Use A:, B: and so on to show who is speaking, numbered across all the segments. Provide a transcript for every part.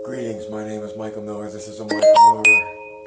A: Greetings, my name is Michael Miller. This is a Michael Miller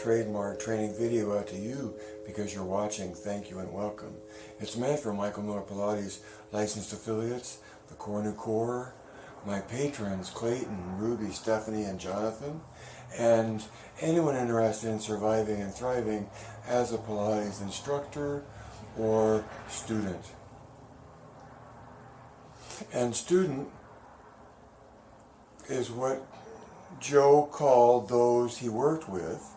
A: trademark training video out to you because you're watching. Thank you and welcome. It's meant for Michael Miller Pilates licensed affiliates, the Core New Core, my patrons Clayton, Ruby, Stephanie, and Jonathan, and anyone interested in surviving and thriving as a Pilates instructor or student. And student is what Joe called those he worked with,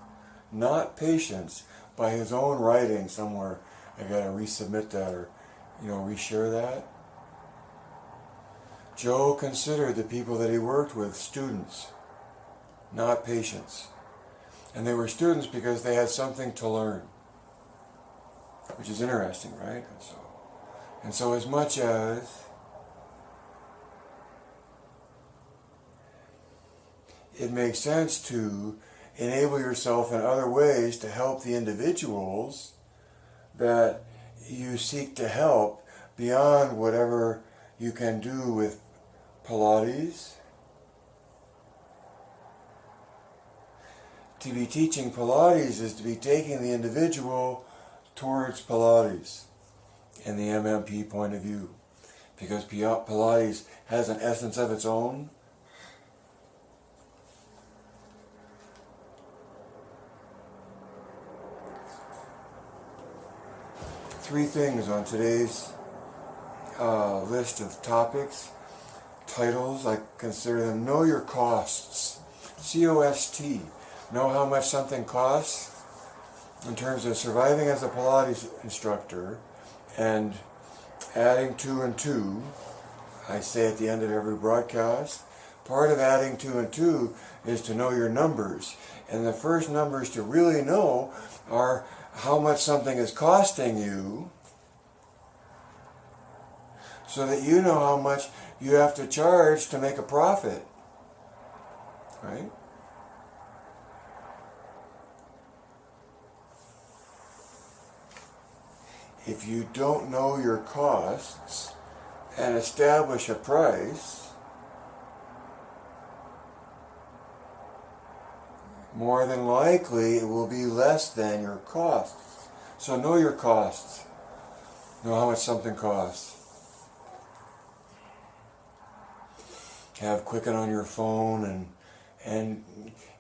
A: not patients, by his own writing somewhere. I gotta resubmit that or, reshare that. Joe considered the people that he worked with students, not patients. And they were students because they had something to learn, which is interesting, right? And so as much as it makes sense to enable yourself in other ways to help the individuals that you seek to help beyond whatever you can do with Pilates. To be teaching Pilates is to be taking the individual towards Pilates in the MMP point of view, because Pilates has an essence of its own. Three things on today's list of topics, titles. I consider them: know your costs, C-O-S-T, know how much something costs in terms of surviving as a Pilates instructor, and adding 2 and 2. I say at the end of every broadcast, part of adding 2 and 2 is to know your numbers, and the first numbers to really know are how much something is costing you, so that you know how much you have to charge to make a profit, right? If you don't know your costs and establish a price, more than likely it will be less than your costs. So know your costs. Know how much something costs. Have Quicken on your phone and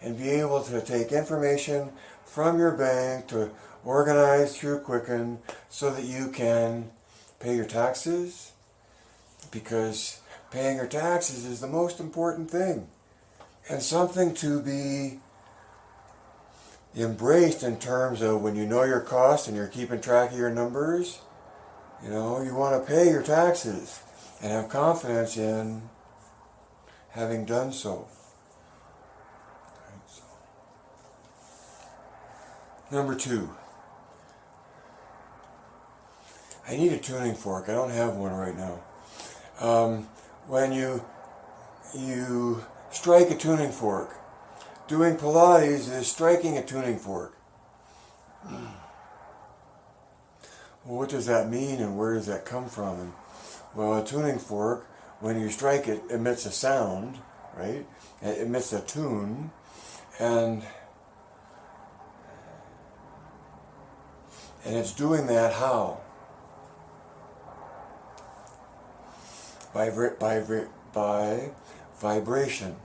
A: be able to take information from your bank to organize through Quicken so that you can pay your taxes, because paying your taxes is the most important thing and something to be embraced in terms of when you know your costs and you're keeping track of your numbers. You want to pay your taxes and have confidence in having done so. Number 2, I need a tuning fork. I don't have one right now. When you strike a tuning fork, doing Pilates is striking a tuning fork. Well, what does that mean and where does that come from? And, well, a tuning fork, when you strike it, emits a sound, right? It emits a tune, and it's doing that how? By vibration.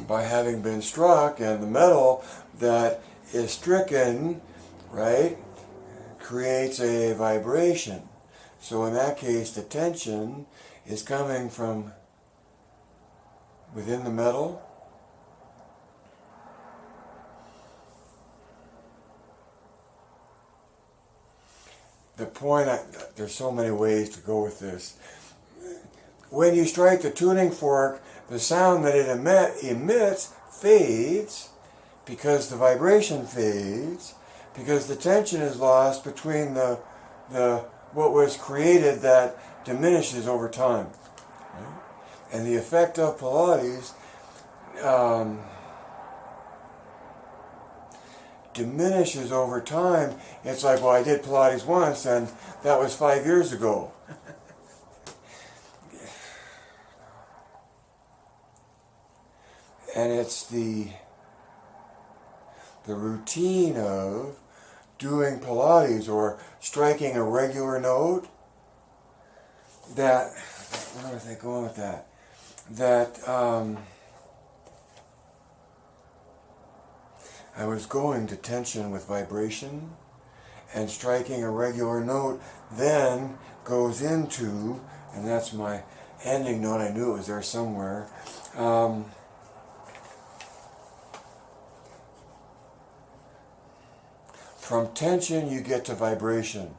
A: By having been struck, and the metal that is stricken, right, creates a vibration. So in that case, the tension is coming from within the metal. The point, there's so many ways to go with this. When you strike the tuning fork, the sound that it emits fades, because the vibration fades, because the tension is lost between the what was created that diminishes over time. Right? And the effect of Pilates diminishes over time. It's like, well, I did Pilates once and that was 5 years ago. And it's the routine of doing Pilates or striking a regular note that, where was I going with that? That I was going to tension with vibration, and striking a regular note then goes into, and that's my ending note, I knew it was there somewhere, from tension you get to vibration.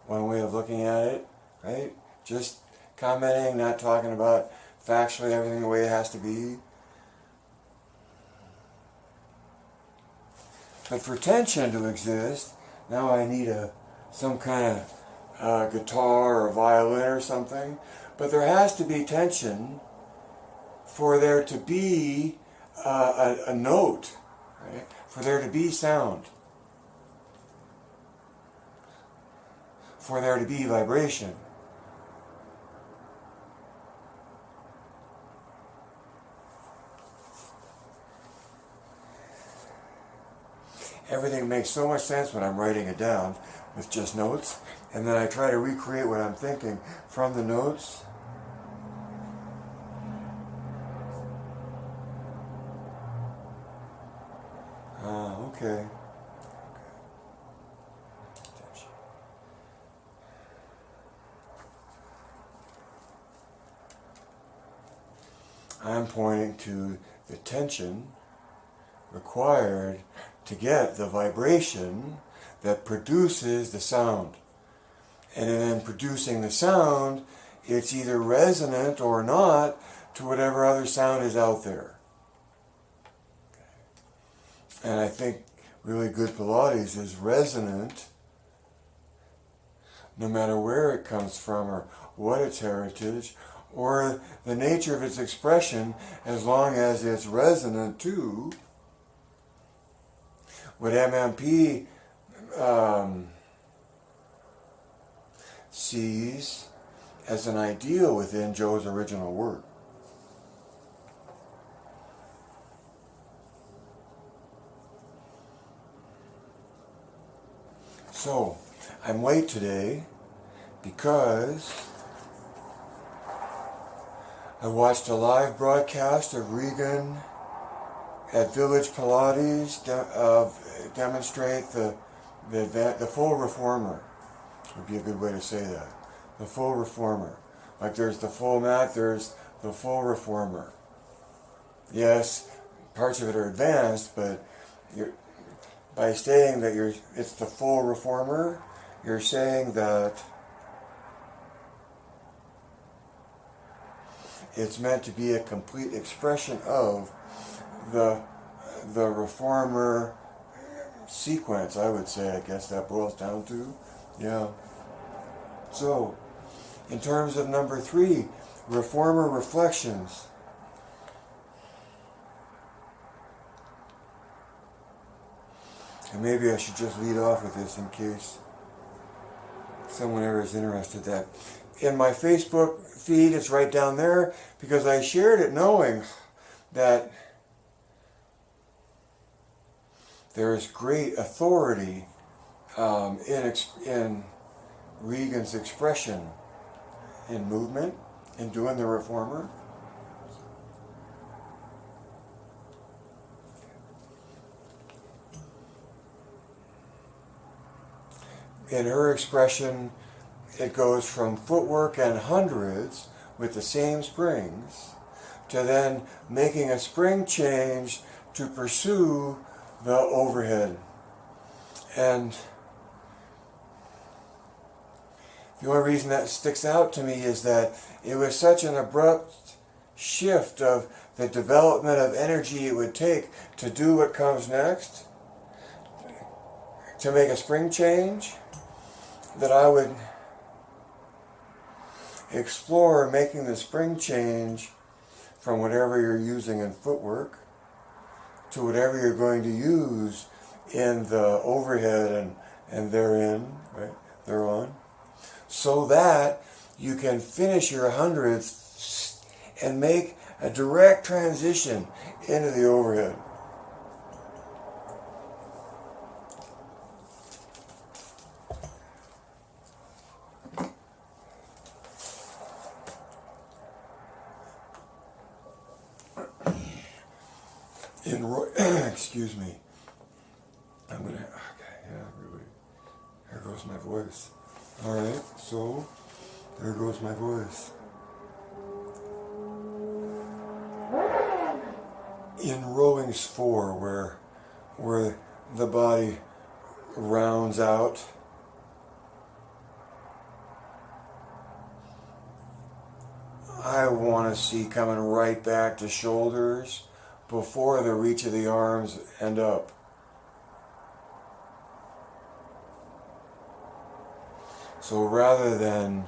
A: One way of looking at it, right? Just commenting, not talking about factually everything the way it has to be. But for tension to exist, now I need some kind of guitar or violin or something. But there has to be tension for there to be a note, right? For there to be sound, for there to be vibration. Everything makes so much sense when I'm writing it down with just notes, and then I try to recreate what I'm thinking from the notes. Okay. I'm pointing to the tension required to get the vibration that produces the sound. And then producing the sound, it's either resonant or not to whatever other sound is out there. And I think really good Pilates is resonant no matter where it comes from or what its heritage or the nature of its expression, as long as it's resonant to what MMP sees as an ideal within Joe's original work. So, I'm late today because I watched a live broadcast of Regan at Village Pilates demonstrate the full reformer. Would be a good way to say that. The full reformer. Like there's the full mat, there's the full reformer. Yes, parts of it are advanced, but by saying that it's the full reformer, you're saying that it's meant to be a complete expression of the reformer sequence, I would say. I guess that boils down to, yeah. So, in terms of number 3, reformer reflections. And maybe I should just lead off with this in case someone ever is interested. That in my Facebook feed, it's right down there because I shared it knowing that there is great authority in Regan's expression in movement, in doing the reformer. In her expression, it goes from footwork and hundreds with the same springs to then making a spring change to pursue the overhead. And the only reason that sticks out to me is that it was such an abrupt shift of the development of energy it would take to do what comes next, to make a spring change, that I would explore making the spring change from whatever you're using in footwork to whatever you're going to use in the overhead and therein, right, thereon, so that you can finish your hundreds and make a direct transition into the overhead. Excuse me. I'm gonna. Okay, yeah, really. There goes my voice. All right, so there goes my voice. In rowings 4, where the body rounds out, I want to see coming right back to shoulders before the reach of the arms and up. So rather than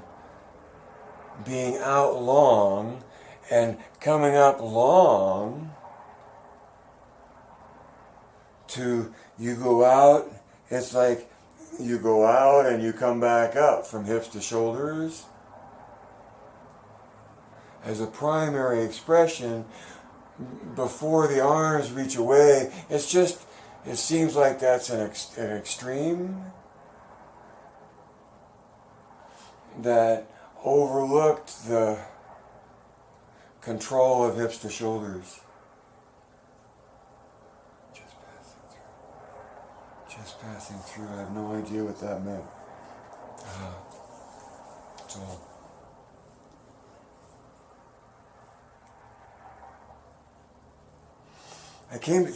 A: being out long and coming up long, to you go out, it's like you go out and you come back up from hips to shoulders. As a primary expression, before the arms reach away, it seems like that's an extreme that overlooked the control of hips to shoulders. Just passing through. I have no idea what that meant. So.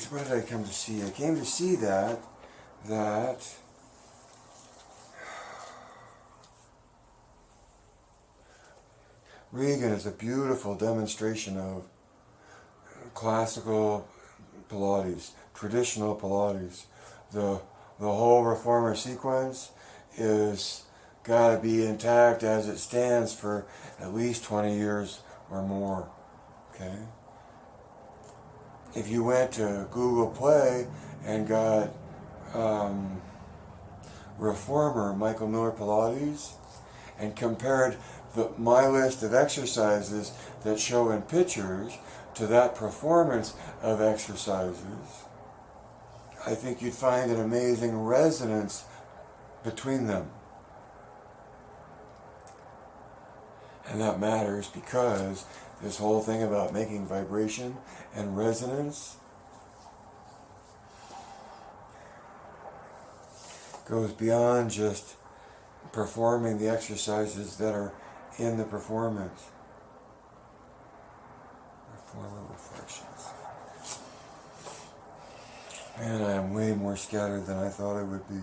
A: What did I come to see? I came to see that Regan is a beautiful demonstration of classical Pilates, traditional Pilates. The whole reformer sequence is got to be intact as it stands for at least 20 years or more. Okay? If you went to Google Play and got reformer Michael Miller Pilates and compared my list of exercises that show in pictures to that performance of exercises, I think you'd find an amazing resonance between them. And that matters because this whole thing about making vibration and resonance goes beyond just performing the exercises that are in the performance. Reformer reflections. Man, I am way more scattered than I thought I would be.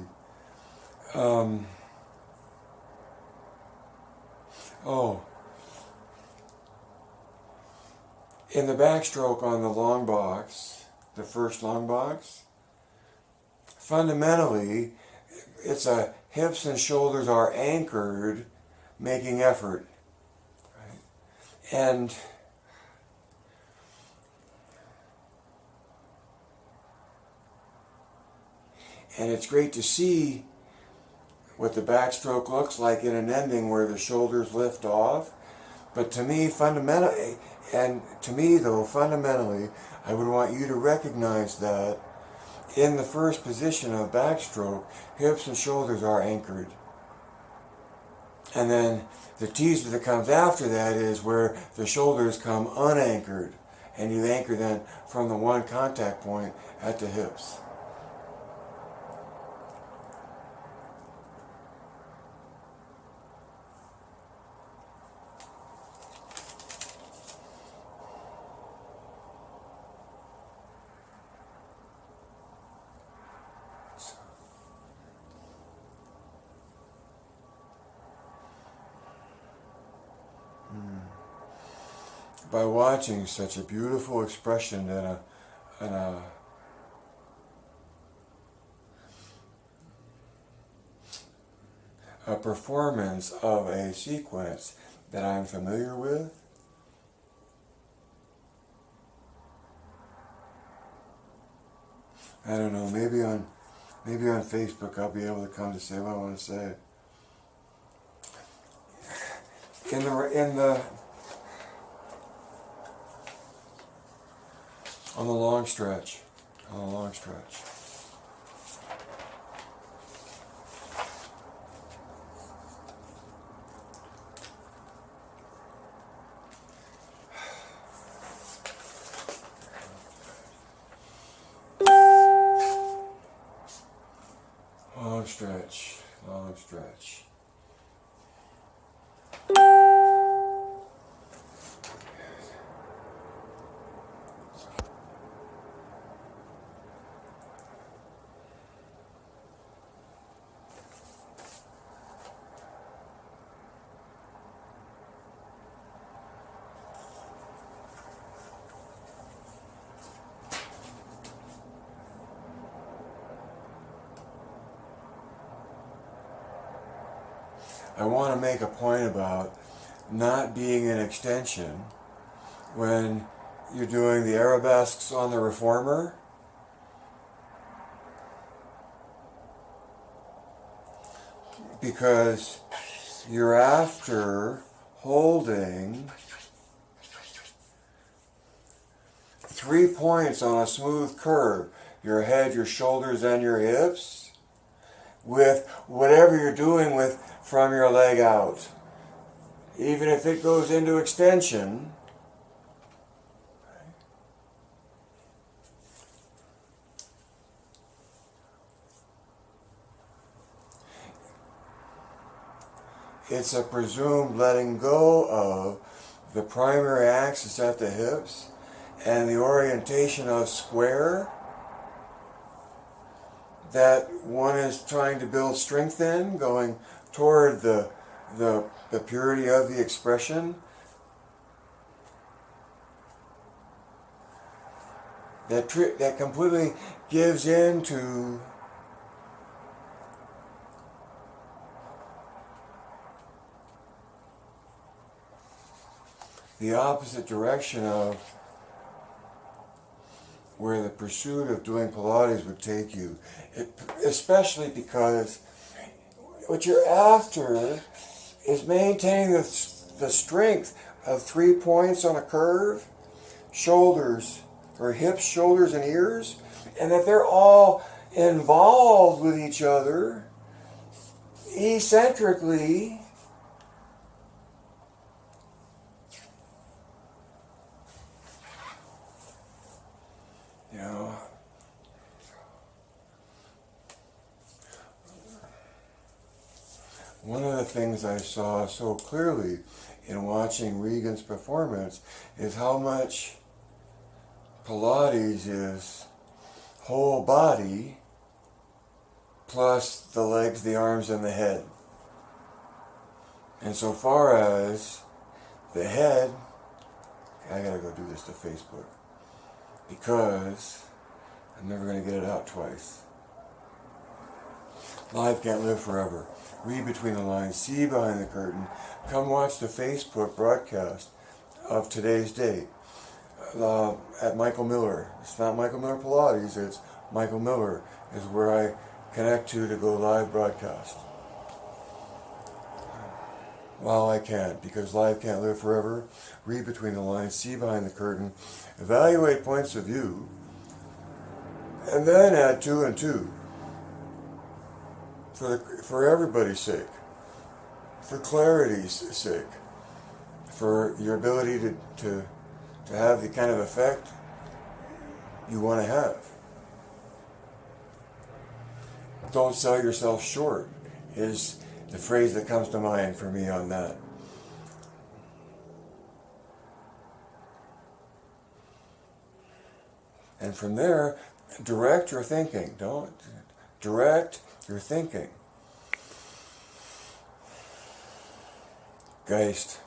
A: In the backstroke on the long box, the first long box, fundamentally, it's a hips and shoulders are anchored, making effort. Right? And it's great to see what the backstroke looks like in an ending where the shoulders lift off. But to me, fundamentally, I would want you to recognize that in the first position of backstroke, hips and shoulders are anchored. And then the teaser that comes after that is where the shoulders come unanchored. And you anchor then from the one contact point at the hips. By watching such a beautiful expression and a performance of a sequence that I'm familiar with, I don't know, maybe on Facebook I'll be able to come to say what I want to say. on the long stretch. On the long stretch. Long stretch, long stretch. I want to make a point about not being an extension when you're doing the arabesques on the reformer. Because you're after holding 3 points on a smooth curve, your head, your shoulders, and your hips, with whatever you're doing with from your leg out. Even if it goes into extension, it's a presumed letting go of the primary axis at the hips and the orientation of square that one is trying to build strength in, going toward the purity of the expression. That completely gives in to the opposite direction of where the pursuit of doing Pilates would take you. Especially because what you're after is maintaining the strength of 3 points on a curve, shoulders, or hips, shoulders, and ears, and that they're all involved with each other eccentrically. You know, one of the things I saw so clearly in watching Regan's performance is how much Pilates is whole body plus the legs, the arms, and the head. And so far as the head, I gotta go do this to Facebook because I'm never gonna get it out twice. Life can't live forever. Read between the lines, see behind the curtain. Come watch the Facebook broadcast of today's date at Michael Miller. It's not Michael Miller Pilates, it's Michael Miller is where I connect to go live broadcast. Well, I can't, because life can't live forever. Read between the lines, see behind the curtain, evaluate points of view, and then add 2 and 2 for everybody's sake, for clarity's sake, for your ability to have the kind of effect you want to have. Don't sell yourself short is the phrase that comes to mind for me on that. And from there, direct your thinking. Don't direct your thinking. Geist.